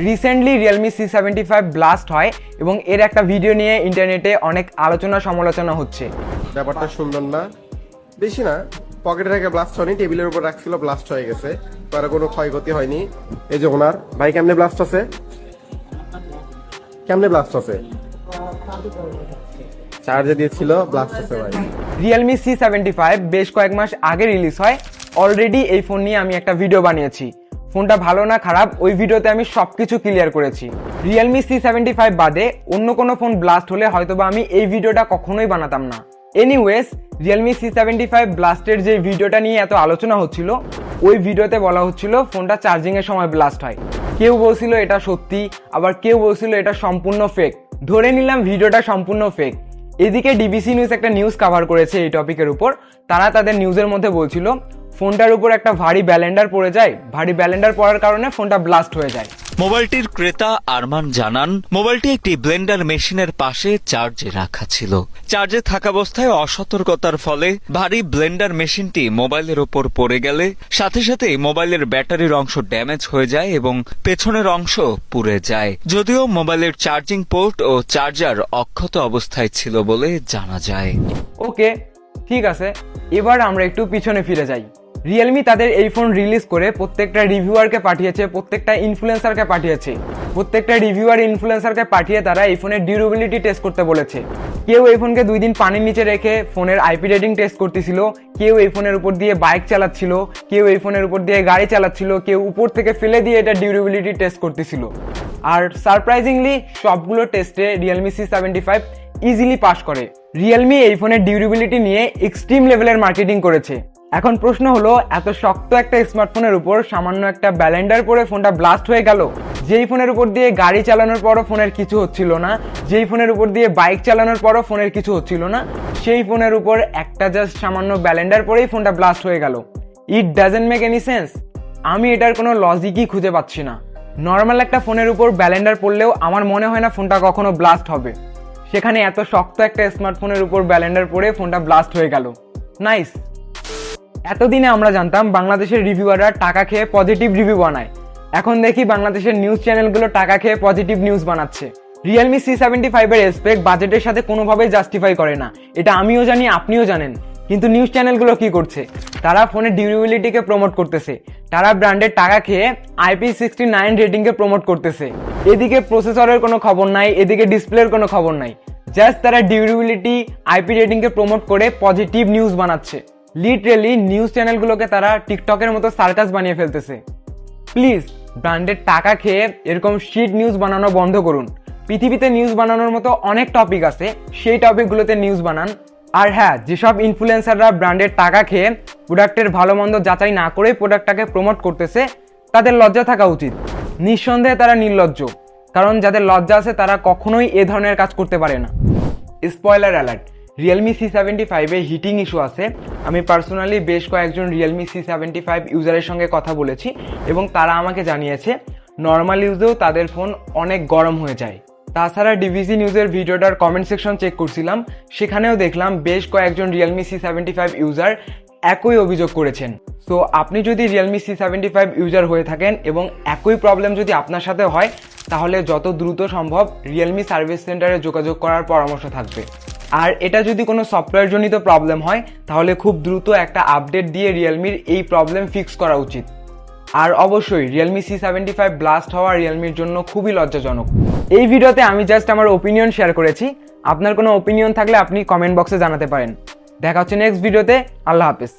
Recently Realme C75 blast হয় এবং এর একটা ভিডিও নিয়ে ইন্টারনেটে অনেক আলোচনা সমালোচনা হচ্ছে। ব্যাপারটা সুন্দর না, বেশি না, পকেটে রেখে ব্লাস্ট হয়নি, টেবিলের উপর রাখছিল, ব্লাস্ট হয়ে গেছে, কারো কোনো ক্ষয়ক্ষতি হয়নি। এই যে ওনার ভাই, কেমনে ব্লাস্ট আছে, কেমনে ব্লাস্ট আছে, চার্জে দিয়েছিল, ব্লাস্ট আছে ভাই। রিয়েলমি C75 বেশ কয়েক মাস আগে রিলিজ হয়। অলরেডি এই ফোন নিয়ে আমি একটা ভিডিও বানিয়েছি। ফোনটা ভালো না খারাপ ওই ভিডিওতে আমি সবকিছু ক্লিয়ার করেছি। রিয়েলমি C75 বাদে অন্য কোনো ফোন ব্লাস্ট হলে হয়তোবা আমি এই ভিডিওটা কখনোই বানাতাম না। এনিওয়েজ, রিয়েলমি C75 ব্লাস্টের যে ভিডিওটা নিয়ে এত আলোচনা হচ্ছিল, ওই ভিডিওতে বলা হচ্ছিল ফোনটা চার্জিং এর সময় ব্লাস্ট হয়। কেউ বলছিল এটা সত্যি, আবার কেউ বলছিল এটা সম্পূর্ণ ফেক। ধরে নিলাম ভিডিওটা সম্পূর্ণ ফেক। এদিকে ডিবিসি নিউজ একটা নিউজ কভার করেছে এই টপিকের উপর। তারা তাদের নিউজের মধ্যে বলছিল ফোনটার উপর একটা ভারী ব্যালেন্ডার পড়ে যায়, ভারী ব্যালেন্ডার পড়ার কারণে ফোনটা ব্লাস্ট হয়ে যায়। মোবাইলটির ক্রেতা আরমান জানান, মোবাইলটি একটি ব্লেন্ডার মেশিনের পাশে চার্জে রাখা ছিল। চার্জে থাকা অবস্থায় অসতর্কতার ফলে ভারী ব্লেন্ডার মেশিনটি মোবাইলের ওপর পড়ে গেলে সাথে সাথে মোবাইলের ব্যাটারির অংশ ড্যামেজ হয়ে যায় এবং পেছনের অংশ পুড়ে যায়। যদিও মোবাইলের চার্জিং পোর্ট ও চার্জার অক্ষত অবস্থায় ছিল বলে জানা যায়। ওকে, ঠিক আছে, এবার আমরা একটু পিছনে ফিরে যাই। রিয়েলমি তাদের এই ফোন রিলিজ করে প্রত্যেকটা রিভিউয়ারকে পাঠিয়েছে, প্রত্যেকটা ইনফ্লুয়েন্সারকে পাঠিয়েছে। প্রত্যেকটা রিভিউয়ার ইনফ্লুয়েন্সারকে পাঠিয়ে তারা এই ফোনের ডিউরেবিলিটি টেস্ট করতে বলেছে। কেউ এই ফোনকে 2 দিন পানির নিচে রেখে ফোনের আইপি রেটিং টেস্ট করতেছিল, কেউ এই ফোনের উপর দিয়ে বাইক চালাচ্ছিল, কেউ এই ফোনের উপর দিয়ে গাড়ি চালাচ্ছিল, কেউ উপর থেকে ফেলে দিয়ে এটা ডিউরেবিলিটি টেস্ট করতেছিল। আর সারপ্রাইজিংলি সবগুলো টেস্টে রিয়েলমি C75 ইজিলি পাস করে। রিয়েলমি এই ফোনের ডিউরেবিলিটি নিয়ে এক্সট্রিম লেভেলের মার্কেটিং করেছে। এখন প্রশ্ন হলো, এত শক্ত একটা স্মার্টফোনের উপর সামান্য একটা ব্যালেন্ডার পরে ফোনটা ব্লাস্ট হয়ে গেল, যেই ফোনের উপর দিয়ে গাড়ি চালানোর পরও ফোনের কিছু হচ্ছিল না, যেই ফোনের উপর দিয়ে বাইক চালানোর পরও ফোনের কিছু হচ্ছিল না, সেই ফোনের উপর একটা জাস্ট সামান্য ব্যালেন্ডার পরেই ফোনটা ব্লাস্ট হয়ে গেল। It doesn't make any sense. আমি এটার কোনো লজিকই খুঁজে পাচ্ছি না। নর্মাল একটা ফোনের উপর ব্যালেন্ডার পড়লেও আমার মনে হয় না ফোনটা কখনো ব্লাস্ট হবে, সেখানে এত শক্ত একটা স্মার্টফোনের উপর ব্যালেন্ডার পরে ফোনটা ব্লাস্ট হয়ে গেল। নাইস। এতদিনে আমরা জানতাম বাংলাদেশের রিভিউয়াররা টাকা খেয়ে পজিটিভ রিভিউ বানায়, এখন দেখি বাংলাদেশের নিউজ চ্যানেলগুলো টাকা খেয়ে পজিটিভ নিউজ বানাচ্ছে। রিয়েলমি C75 এর স্পেক বাজেটের সাথে কোনোভাবেই জাস্টিফাই করে না, এটা আমিও জানি, আপনিও জানেন। কিন্তু নিউজ চ্যানেলগুলো কি করছে? তারা ফোনের ডিউরেবিলিটিকে প্রমোট করতেছে, তারা ব্র্যান্ডের টাকা খেয়ে IP69 রেটিংকে প্রমোট করতেছে। এদিকে প্রসেসরের কোনো খবর নাই, এদিকে ডিসপ্লের কোনো খবর নাই, জাস্ট তারা ডিউরেবিলিটি, আইপি রেটিংকে প্রমোট করে পজিটিভ নিউজ বানাচ্ছে। লিটারেলি নিউজ চ্যানেলগুলোকে তারা টিকটকের মতো সার্কাস বানিয়ে ফেলতেছে। প্লিজ ব্র্যান্ডের টাকা খেয়ে এরকম শিট নিউজ বানানো বন্ধ করুন। পৃথিবীতে নিউজ বানানোর মতো অনেক টপিক আছে, সেই টপিকগুলোতে নিউজ বানান। আর হ্যাঁ, যেসব ইনফ্লুয়েন্সাররা ব্র্যান্ডের টাকা খেয়ে প্রোডাক্টের ভালো মন্দ যাচাই না করে প্রোডাক্টটাকে প্রমোট করতেছে, তাদের লজ্জা থাকা উচিত। নিঃসন্দেহে তারা নির্লজ্জ, কারণ যাদের লজ্জা আছে তারা কখনোই এ ধরনের কাজ করতে পারে না। স্পয়লার অ্যালার্ট, রিয়েলমি C75 এ হিটিং ইস্যু আছে। আমি পার্সোনালি বেশ কয়েকজন রিয়েলমি C75 ইউজারের সঙ্গে কথা বলেছি এবং তারা আমাকে জানিয়েছে নর্মাল ইউজেও তাদের ফোন অনেক গরম হয়ে যায়। তাছাড়া ডিবিসি নিউজের ভিডিওটার কমেন্ট সেকশন চেক করছিলাম, সেখানেও দেখলাম বেশ কয়েকজন রিয়েলমি C75 ইউজার একই অভিযোগ করেছেন। সো আপনি যদি রিয়েলমি C75 ইউজার হয়ে থাকেন এবং একই প্রবলেম যদি আপনার সাথে হয়, তাহলে যত দ্রুত সম্ভব রিয়েলমি সার্ভিস সেন্টারে যোগাযোগ করার পরামর্শ থাকবে। আর এটা যদি কোনো সফটওয়্যার জনিত প্রবলেম হয়, তাহলে খুব দ্রুত একটা আপডেট দিয়ে রিয়েলমির এই প্রবলেম ফিক্স করা উচিত। আর অবশ্যই রিয়েলমি C75 ব্লাস্ট হওয়া রিয়েলমির জন্য খুবই লজ্জাজনক। এই ভিডিওতে আমি জাস্ট আমার ওপিনিয়ন শেয়ার করেছি। আপনার কোনো ওপিনিয়ন থাকলে আপনি কমেন্ট বক্সে জানাতে পারেন। দেখা হচ্ছে নেক্সট ভিডিওতে। আল্লাহ হাফেজ।